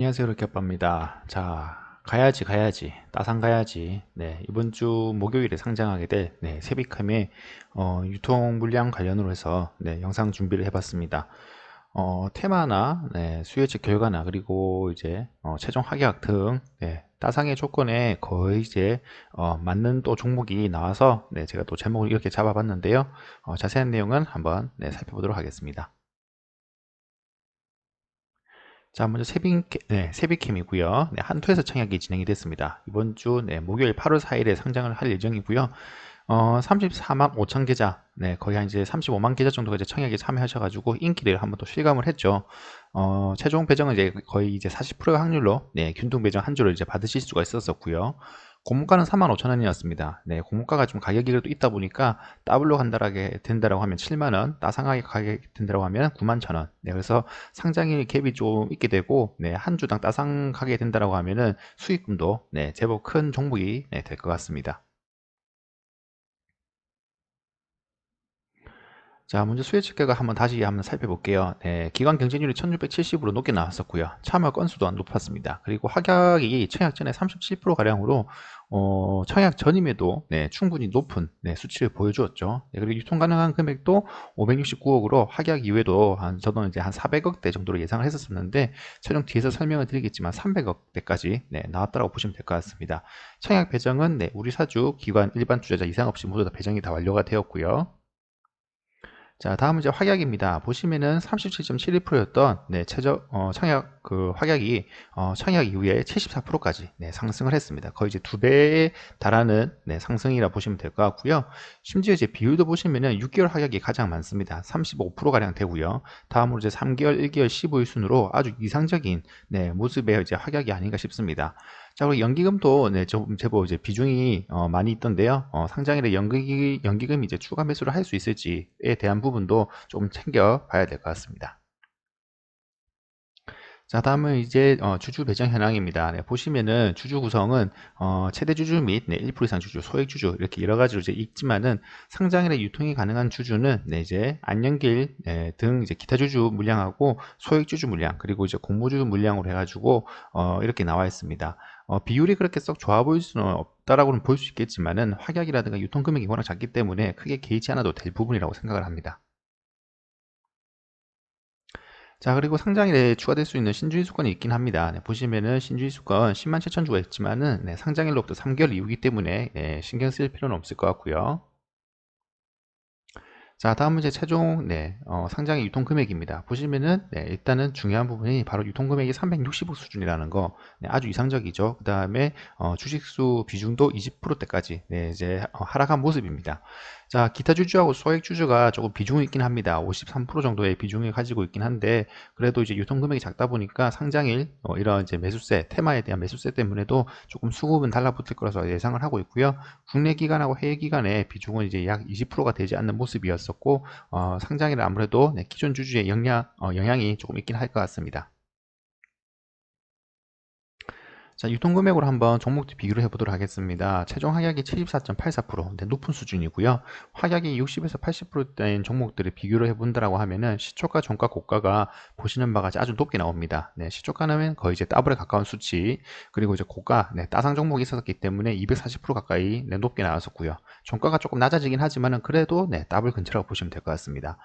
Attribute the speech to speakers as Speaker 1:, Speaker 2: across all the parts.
Speaker 1: 안녕하세요, 르키아빠입니다. 자, 가야지, 따상 가야지. 네, 이번 주 목요일에 상장하게 될 세비캅의 유통 물량 관련으로 해서 영상 준비를 해봤습니다. 테마나 수요 측 결과나 그리고 이제 최종 합약 등 따상의 조건에 거의 이제 맞는 또 종목이 나와서 제가 또 제목을 이렇게 잡아봤는데요. 자세한 내용은 한번 살펴보도록 하겠습니다. 자, 먼저 세비캠이고요. 한투에서 청약이 진행이 됐습니다. 이번 주 목요일 8월 4일에 상장을 할 예정이고요. 34만 5천 계좌, 거의 한 이제 35만 계좌 정도가 이제 청약에 참여하셔가지고 인기를 한번 또 실감을 했죠. 최종 배정은 이제 거의 이제 40%의 확률로 균등 배정 한 주를 이제 받으실 수가 있었었고요. 고물가는 45,000원이었습니다. 고물가가 좀 가격이 그래도 있다 보니까 더블로 간다라게 된다라고 하면 7만원, 따상하게 가격이 된다라고 하면 91,000원. 그래서 상장일 갭이 좀 있게 되고, 한 주당 따상 가게 된다라고 하면은 수익금도 제법 큰 종목이 될 것 같습니다. 자, 먼저 수요 측가가 한번 살펴볼게요. 기관 경쟁률이 1670으로 높게 나왔었고요. 참여 건수 또한 높았습니다. 그리고 확약이 청약 전에 37%가량으로 청약 전임에도 충분히 높은 수치를 보여주었죠. 그리고 유통 가능한 금액도 569억으로 확약 이후에도 저도 이제 한 400억대 정도로 예상을 했었는데 최종 뒤에서 설명을 드리겠지만 300억대까지 나왔다고 보시면 될 것 같습니다. 청약 배정은 우리 사주, 기관, 일반 투자자 이상 없이 모두 다 배정이 다 완료가 되었고요. 자, 다음은 이제 확약입니다. 보시면은 37.71%였던 최저 청약 그 확약이 청약 이후에 74%까지 상승을 했습니다. 거의 이제 두 배에 달하는 상승이라 보시면 될 것 같고요. 심지어 이제 비율도 보시면은 6개월 확약이 가장 많습니다. 35% 가량 되고요. 다음으로 이제 3개월, 1개월, 15일 순으로 아주 이상적인 모습의 이제 확약이 아닌가 싶습니다. 자, 그리고 연기금도 제법 이제 비중이 많이 있던데요. 상장일에 연기금이 이제 추가 매수를 할 수 있을지에 대한 부분도 조금 챙겨 봐야 될 것 같습니다. 자, 다음은 이제 주주 배정 현황입니다. 보시면은 주주 구성은 최대 주주 및 1% 이상 주주, 소액 주주 이렇게 여러 가지로 이제 있지만은 상장일에 유통이 가능한 주주는 이제 안연길 등 이제 기타 주주 물량하고 소액 주주 물량 그리고 이제 공모주주 물량으로 해가지고 이렇게 나와 있습니다. 비율이 그렇게 썩 좋아 보일 수는 없다라고는 볼 수 있겠지만은 확약이라든가 유통 금액이 워낙 작기 때문에 크게 개의치 않아도 될 부분이라고 생각을 합니다. 자, 그리고 상장일에 추가될 수 있는 신주의 수건이 있긴 합니다. 보시면은 신주의 수건 10만 7천 주가 있지만은 상장일로부터 3개월 이후이기 때문에 신경 쓸 필요는 없을 것 같고요. 자, 다음은 이제 최종 상장의 유통 금액입니다. 보시면은 일단은 중요한 부분이 바로 유통 금액이 360억 수준이라는 거 아주 이상적이죠. 그 다음에 주식수 비중도 20%대까지 이제 하락한 모습입니다. 자, 기타 주주하고 소액 주주가 조금 비중이 있긴 합니다. 53% 정도의 비중을 가지고 있긴 한데 그래도 이제 유통 금액이 작다 보니까 상장일 이런 이제 매수세 테마에 대한 매수세 때문에도 조금 수급은 달라붙을 거라서 예상을 하고 있고요. 국내 기관하고 해외 기관의 비중은 이제 약 20%가 되지 않는 모습이었었고 상장일은 아무래도 기존 주주의 영향이 조금 있긴 할 것 같습니다. 자, 유통금액으로 한번 종목들 비교를 해보도록 하겠습니다. 최종 확약이 74.84%, 높은 수준이고요. 확약이 60에서 80%대인 종목들을 비교를 해본다라고 하면은 시초가, 종가, 고가가 보시는 바가 아주 높게 나옵니다. 시초가는 거의 이제 더블에 가까운 수치, 그리고 이제 고가, 따상 종목이 있었기 때문에 240% 가까이 높게 나왔었고요. 종가가 조금 낮아지긴 하지만은 그래도 더블 근처라고 보시면 될 것 같습니다.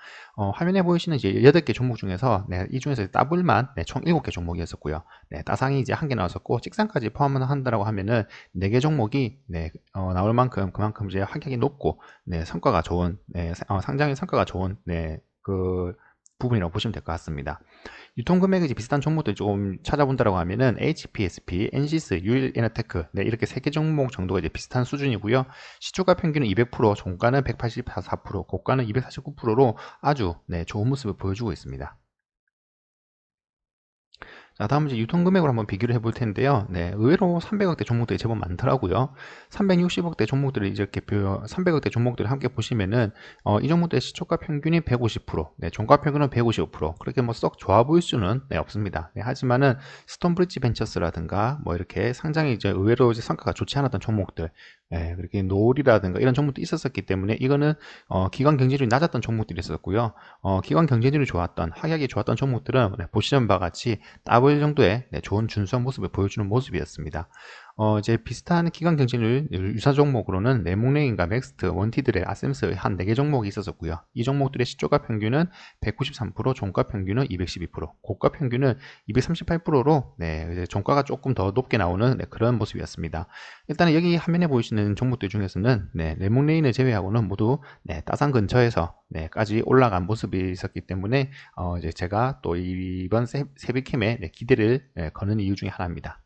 Speaker 1: 화면에 보이시는 이제 8개 종목 중에서 이 중에서 더블만 총 7개 종목이었었고요. 따상이 이제 한 개 나왔었고 찍상까지 포함을 한다라고 하면은 4개 종목이 나올 만큼 그만큼 이제 합격이 높고 성과가 좋은 상장의 성과가 좋은 그 부분이라고 보시면 될 것 같습니다. 유통금액이 이제 비슷한 종목들 조금 찾아본다라고 하면은 HPSP, NCS, 유일에너테크 이렇게 3개 종목 정도가 이제 비슷한 수준이고요. 시초가 평균은 200%, 종가는 184%, 고가는 249%로 아주 좋은 모습을 보여주고 있습니다. 자, 다음 이제 유통금액으로 한번 비교를 해볼 텐데요. 의외로 300억대 종목들이 제법 많더라고요. 360억대 종목들을 이렇게 300억대 종목들을 함께 보시면은 이 종목들의 시초가 평균이 150%, 종가 평균은 155%. 그렇게 뭐 썩 좋아 보일 수는 없습니다. 하지만은 스톤브리지 벤처스라든가 뭐 이렇게 상장이 이제 의외로 이제 성과가 좋지 않았던 종목들, 그렇게 노을이라든가 이런 종목도 있었었기 때문에 이거는 기관 경쟁률이 낮았던 종목들이 있었고요. 기관 경쟁률이 좋았던, 하락이 좋았던 종목들은 보시는 바와 같이 보일 정도의 좋은 준수한 모습을 보여주는 모습이었습니다. 이제 비슷한 기관 경쟁률 유사 종목으로는 레몽레인과 넥스트, 원티드레, 아셈스 한 4개 종목이 있었고요. 이 종목들의 시초가 평균은 193%, 종가 평균은 212%, 고가 평균은 238%로 이제 종가가 조금 더 높게 나오는 그런 모습이었습니다. 일단은 여기 화면에 보이시는 종목들 중에서는 레몽레인을 제외하고는 모두 따상 근처에서 까지 올라간 모습이 있었기 때문에 이제 제가 또 이번 세비캠에 기대를 거는 이유 중에 하나입니다.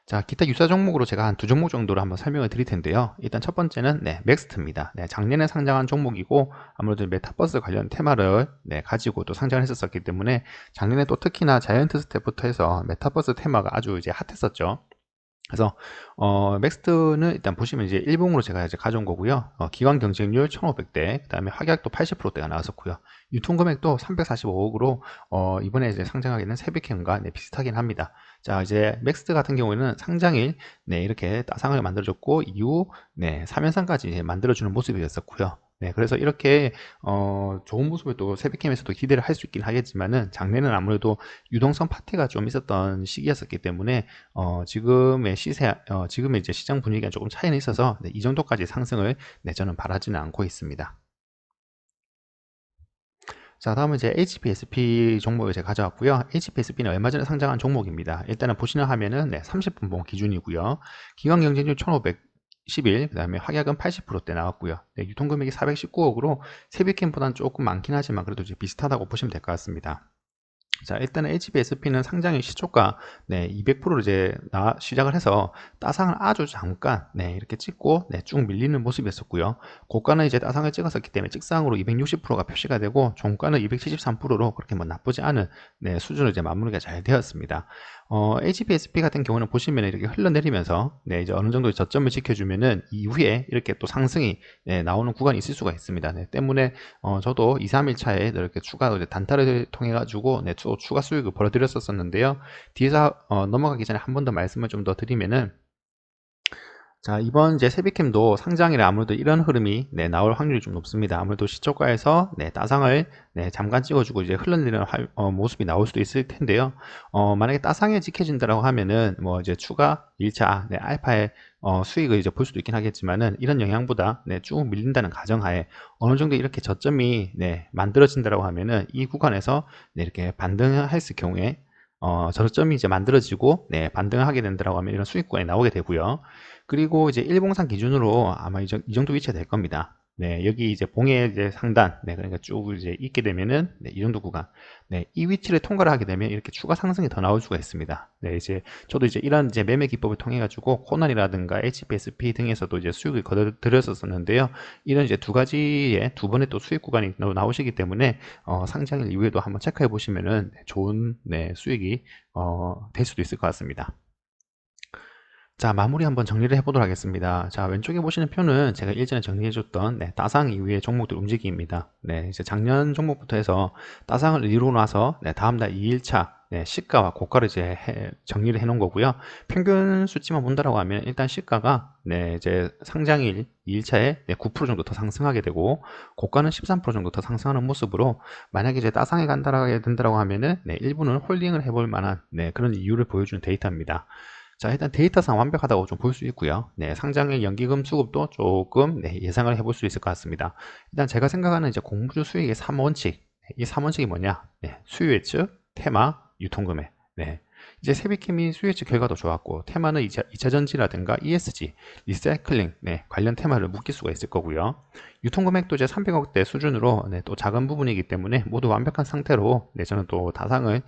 Speaker 1: 자, 기타 유사 종목으로 제가 한 2종목 정도로 한번 설명을 드릴 텐데요. 일단 첫 번째는 맥스트입니다. 작년에 상장한 종목이고 아무래도 메타버스 관련 테마를 가지고 또 상장을 했었기 때문에 작년에 또 특히나 자이언트 스텝부터 해서 메타버스 테마가 아주 이제 핫했었죠. 그래서 맥스트는 일단 보시면 이제 일봉으로 제가 이제 가져온 거고요. 기관 경쟁률 1,500대, 그다음에 확약도 80%대가 나왔었고요. 유통 금액도 345억으로 이번에 이제 상장하게 된 세비캠과 비슷하긴 합니다. 자, 이제 맥스트 같은 경우에는 상장일 이렇게 따상을 만들어줬고 이후 3연상까지 이제 만들어주는 모습이었었고요. 그래서 이렇게 좋은 모습을 또 세비캠에서도 기대를 할 수 있긴 하겠지만은 작년에는 아무래도 유동성 파티가 좀 있었던 시기였었기 때문에 지금의 지금의 이제 시장 분위기가 조금 차이는 있어서 이 정도까지 상승을 저는 바라지는 않고 있습니다. 자, 다음은 이제 HPSP 종목을 제가 가져왔고요. HPSP는 얼마 전에 상장한 종목입니다. 일단은 보시는 화면은 30분봉 기준이고요. 기관 경쟁률 1,511, 그 다음에 확약은 80%대 나왔고요. 유통금액이 419억으로 세비캠보다는 조금 많긴 하지만 그래도 이제 비슷하다고 보시면 될 것 같습니다. 자, 일단은 HBSP는 상장일 시초가 200%로 이제 시작을 해서 따상을 아주 잠깐 이렇게 찍고 쭉 밀리는 모습이었었고요. 고가는 이제 따상을 찍었었기 때문에 찍상으로 260%가 표시가 되고 종가는 273%로 그렇게 뭐 나쁘지 않은 수준으로 이제 마무리가 잘 되었습니다. HBSP 같은 경우는 보시면 이렇게 흘러내리면서 이제 어느 정도 저점을 지켜주면은 이후에 이렇게 또 상승이 나오는 구간이 있을 수가 있습니다. 때문에 저도 2, 3일 차에 이렇게 추가 단타를 통해 가지고 또 추가 수익을 벌어들였었는데요. 뒤에서 넘어가기 전에 한 번 더 말씀을 좀 더 드리면은, 자, 이번 이제 세비캠도 상장이라 아무래도 이런 흐름이 나올 확률이 좀 높습니다. 아무래도 시초가에서 따상을 잠깐 찍어주고 이제 흘러내리는 모습이 나올 수도 있을 텐데요. 만약에 따상에 지켜진다라고 하면은 뭐 이제 추가 1차 알파의 수익을 이제 볼 수도 있긴 하겠지만은 이런 영향보다 쭉 밀린다는 가정하에 어느 정도 이렇게 저점이 만들어진다라고 하면은 이 구간에서 이렇게 반등할 경우에 저점이 이제 만들어지고 반등을 하게 된다라고 하면 이런 수익권이 나오게 되고요. 그리고 이제 일봉상 기준으로 아마 이 정도 위치가 될 겁니다. 여기 이제 봉의 이제 상단, 그러니까 쭉 이제 있게 되면은 이 정도 구간, 이 위치를 통과를 하게 되면 이렇게 추가 상승이 더 나올 수가 있습니다. 이제 저도 이제 이런 이제 매매 기법을 통해 가지고 코난이라든가 HPSP 등에서도 이제 수익을 거둬들였었는데요. 이런 이제 두 가지의 두 번의 또 수익 구간이 나오시기 때문에 상장일 이후에도 한번 체크해 보시면은 좋은 수익이 될 수도 있을 것 같습니다. 자, 마무리 한번 정리를 해보도록 하겠습니다. 자, 왼쪽에 보시는 표는 제가 일전에 정리해줬던 따상 이후의 종목들 움직임입니다. 이제 작년 종목부터 해서 따상을 이루고 나서 다음날 2일차 시가와 고가를 이제 정리를 해 놓은 거고요. 평균 수치만 본다라고 하면 일단 시가가 이제 상장일 2일차에 9% 정도 더 상승하게 되고 고가는 13% 정도 더 상승하는 모습으로 만약에 이제 따상에 간다라고 된다라고 하면은 일부는 홀딩을 해볼 만한 그런 이유를 보여주는 데이터입니다. 자, 일단 데이터상 완벽하다고 좀 볼 수 있고요. 상장의 연기금 수급도 조금 예상을 해볼 수 있을 것 같습니다. 일단 제가 생각하는 이제 공모주 수익의 3원칙, 이 3원칙이 뭐냐? 수요 예측, 테마, 유통금액. 이제 세비캠이 수요 예측 결과도 좋았고, 테마는 2차 전지라든가 ESG, 리사이클링 관련 테마를 묶일 수가 있을 거고요. 유통금액도 이제 300억대 수준으로 또 작은 부분이기 때문에 모두 완벽한 상태로 저는 또 다상을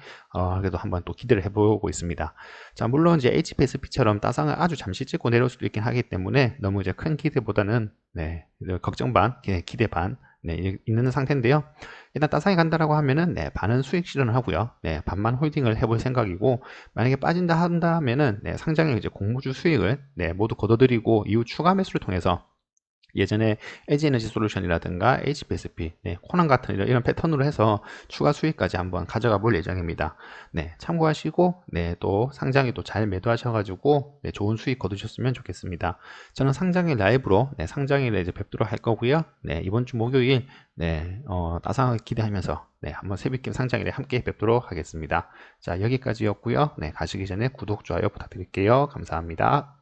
Speaker 1: 그래도 한번 또 기대를 해보고 있습니다. 자, 물론 이제 HPSP처럼 따상을 아주 잠시 찍고 내려올 수도 있긴 하기 때문에 너무 이제 큰 기대보다는 걱정 반, 기대 반 있는 상태인데요. 일단 따상이 간다라고 하면은 반은 수익 실현을 하고요. 반만 홀딩을 해볼 생각이고, 만약에 빠진다 한다면은 상장의 이제 공모주 수익을 모두 걷어들이고 이후 추가 매수를 통해서 예전에 에지에너지 솔루션이라든가 HPSP, 네, 코난 같은 이런 패턴으로 해서 추가 수익까지 한번 가져가 볼 예정입니다. 네, 참고하시고, 네, 또 상장에 또 잘 매도하셔가지고, 네, 좋은 수익 거두셨으면 좋겠습니다. 저는 상장일 라이브로, 네, 상장일에 이제 뵙도록 할 거고요. 네, 이번 주 목요일, 네, 따상하게 기대하면서, 네, 한번 새벽김 상장일에 함께 뵙도록 하겠습니다. 자, 여기까지였고요. 네, 가시기 전에 구독, 좋아요 부탁드릴게요. 감사합니다.